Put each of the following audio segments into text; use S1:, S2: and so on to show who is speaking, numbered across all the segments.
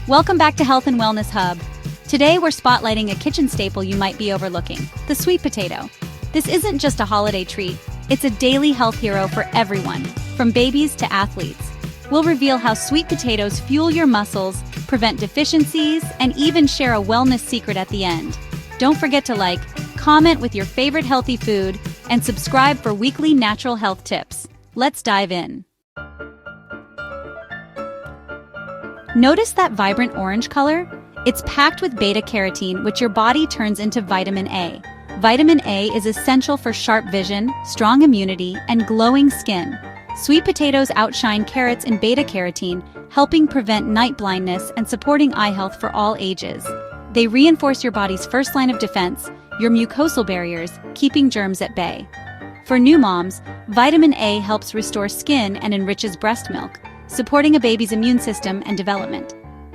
S1: Welcome back to Health and Wellness Hub. Today we're spotlighting a kitchen staple you might be overlooking, the sweet potato. This isn't just a holiday treat, it's a daily health hero for everyone, from babies to athletes. We'll reveal how sweet potatoes fuel your muscles, prevent deficiencies, and even share a wellness secret at the end. Don't forget to like, comment with your favorite healthy food, and subscribe for weekly natural health tips. Let's dive in. Notice that vibrant orange color? It's packed with beta-carotene, which your body turns into vitamin A. Vitamin A is essential for sharp vision, strong immunity, and glowing skin. Sweet potatoes outshine carrots in beta-carotene, helping prevent night blindness and supporting eye health for all ages. They reinforce your body's first line of defense, your mucosal barriers, keeping germs at bay. For new moms, vitamin A helps restore skin and enriches breast milk, supporting a baby's immune system and development.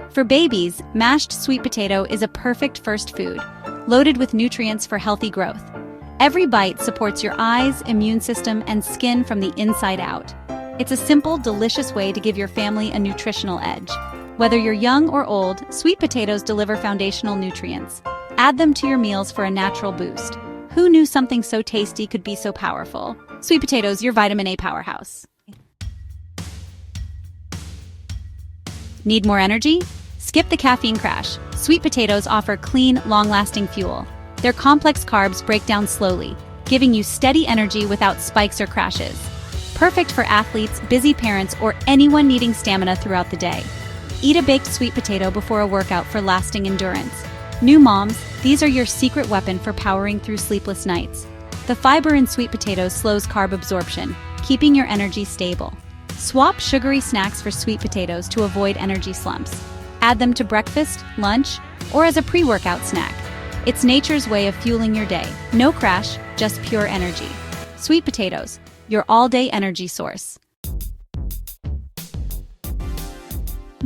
S1: For babies, mashed sweet potato is a perfect first food, loaded with nutrients for healthy growth. Every bite supports your eyes, immune system, and skin from the inside out. It's a simple, delicious way to give your family a nutritional edge. Whether you're young or old, sweet potatoes deliver foundational nutrients. Add them to your meals for a natural boost. Who knew something so tasty could be so powerful? Sweet potatoes, your vitamin A powerhouse. Need more energy? Skip the caffeine crash. Sweet potatoes offer clean, long-lasting fuel. Their complex carbs break down slowly, giving you steady energy without spikes or crashes. Perfect for athletes, busy parents, or anyone needing stamina throughout the day. Eat a baked sweet potato before a workout for lasting endurance. New moms, these are your secret weapon for powering through sleepless nights. The fiber in sweet potatoes slows carb absorption, keeping your energy stable. Swap sugary snacks for sweet potatoes to avoid energy slumps. Add them to breakfast, lunch, or as a pre-workout snack. It's nature's way of fueling your day. No crash, just pure energy. Sweet potatoes, your all-day energy source.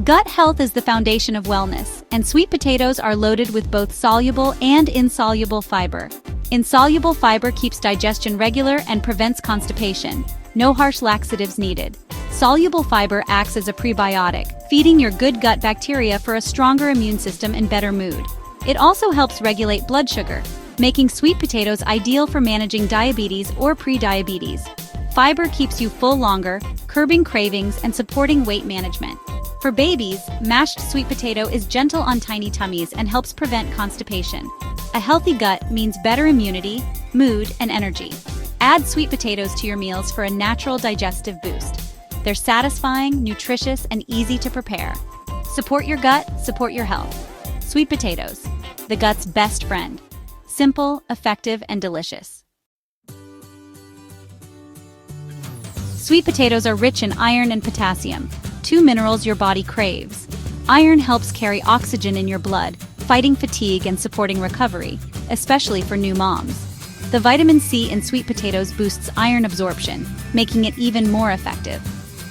S1: Gut health is the foundation of wellness, and sweet potatoes are loaded with both soluble and insoluble fiber. Insoluble fiber keeps digestion regular and prevents constipation. No harsh laxatives needed. Soluble fiber acts as a prebiotic, feeding your good gut bacteria for a stronger immune system and better mood. It also helps regulate blood sugar, making sweet potatoes ideal for managing diabetes or pre-diabetes. Fiber keeps you full longer, curbing cravings and supporting weight management. For babies, mashed sweet potato is gentle on tiny tummies and helps prevent constipation. A healthy gut means better immunity, mood, and energy. Add sweet potatoes to your meals for a natural digestive boost. They're satisfying, nutritious, and easy to prepare. Support your gut, support your health. Sweet potatoes, the gut's best friend. Simple, effective, and delicious. Sweet potatoes are rich in iron and potassium, two minerals your body craves. Iron helps carry oxygen in your blood, fighting fatigue and supporting recovery, especially for new moms. The vitamin C in sweet potatoes boosts iron absorption, making it even more effective.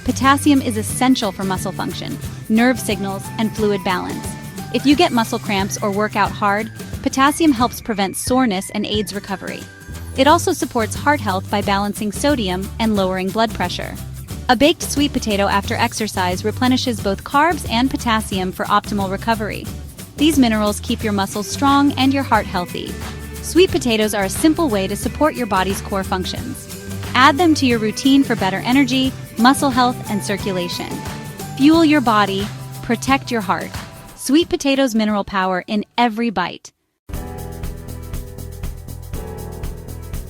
S1: Potassium is essential for muscle function, nerve signals, and fluid balance. If you get muscle cramps or work out hard, potassium helps prevent soreness and aids recovery. It also supports heart health by balancing sodium and lowering blood pressure. A baked sweet potato after exercise replenishes both carbs and potassium for optimal recovery. These minerals keep your muscles strong and your heart healthy. Sweet potatoes are a simple way to support your body's core functions. Add them to your routine for better energy, muscle health, and circulation. Fuel your body, protect your heart. Sweet potatoes' mineral power in every bite.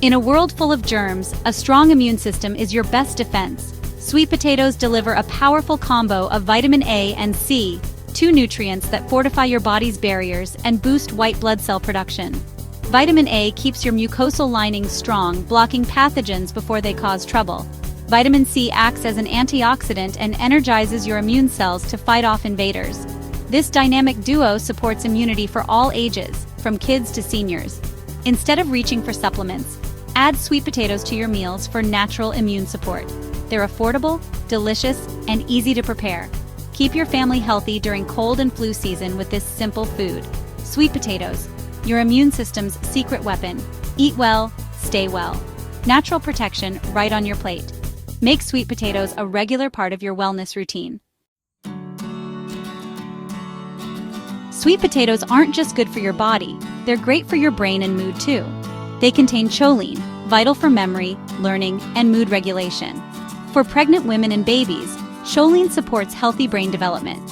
S1: In a world full of germs, a strong immune system is your best defense. Sweet potatoes deliver a powerful combo of vitamin A and C, two nutrients that fortify your body's barriers and boost white blood cell production. Vitamin A keeps your mucosal lining strong, blocking pathogens before they cause trouble. Vitamin C acts as an antioxidant and energizes your immune cells to fight off invaders. This dynamic duo supports immunity for all ages, from kids to seniors. Instead of reaching for supplements, add sweet potatoes to your meals for natural immune support. They're affordable, delicious, and easy to prepare. Keep your family healthy during cold and flu season with this simple food. Sweet potatoes, your immune system's secret weapon. Eat well, stay well. Natural protection right on your plate. Make sweet potatoes a regular part of your wellness routine. Sweet potatoes aren't just good for your body, they're great for your brain and mood too. They contain choline, vital for memory, learning, and mood regulation. For pregnant women and babies, choline supports healthy brain development.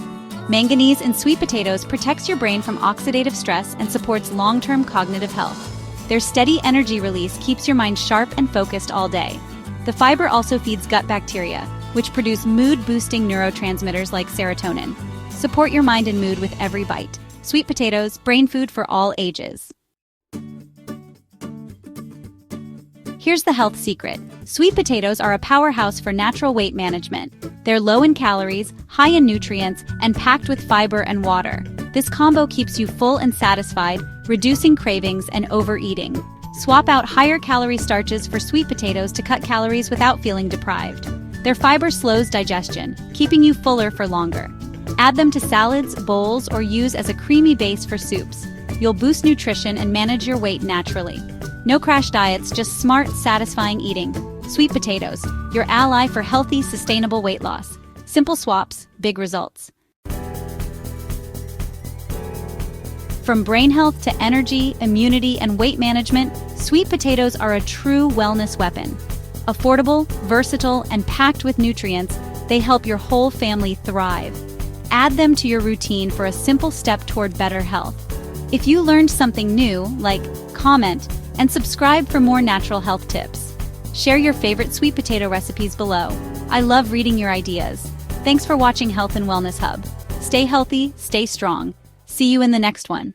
S1: Manganese in sweet potatoes protects your brain from oxidative stress and supports long-term cognitive health. Their steady energy release keeps your mind sharp and focused all day. The fiber also feeds gut bacteria, which produce mood-boosting neurotransmitters like serotonin. Support your mind and mood with every bite. Sweet potatoes, brain food for all ages. Here's the health secret. Sweet potatoes are a powerhouse for natural weight management. They're low in calories, high in nutrients, and packed with fiber and water. This combo keeps you full and satisfied, reducing cravings and overeating. Swap out higher calorie starches for sweet potatoes to cut calories without feeling deprived. Their fiber slows digestion, keeping you fuller for longer. Add them to salads, bowls, or use as a creamy base for soups. You'll boost nutrition and manage your weight naturally. No crash diets, just smart, satisfying eating. Sweet potatoes, your ally for healthy, sustainable weight loss. Simple swaps, big results. From brain health to energy, immunity, and weight management, sweet potatoes are a true wellness weapon. Affordable, versatile, and packed with nutrients, they help your whole family thrive. Add them to your routine for a simple step toward better health. If you learned something new, like, comment, and subscribe for more natural health tips. Share your favorite sweet potato recipes below. I love reading your ideas. Thanks for watching Health and Wellness Hub. Stay healthy, stay strong. See you in the next one.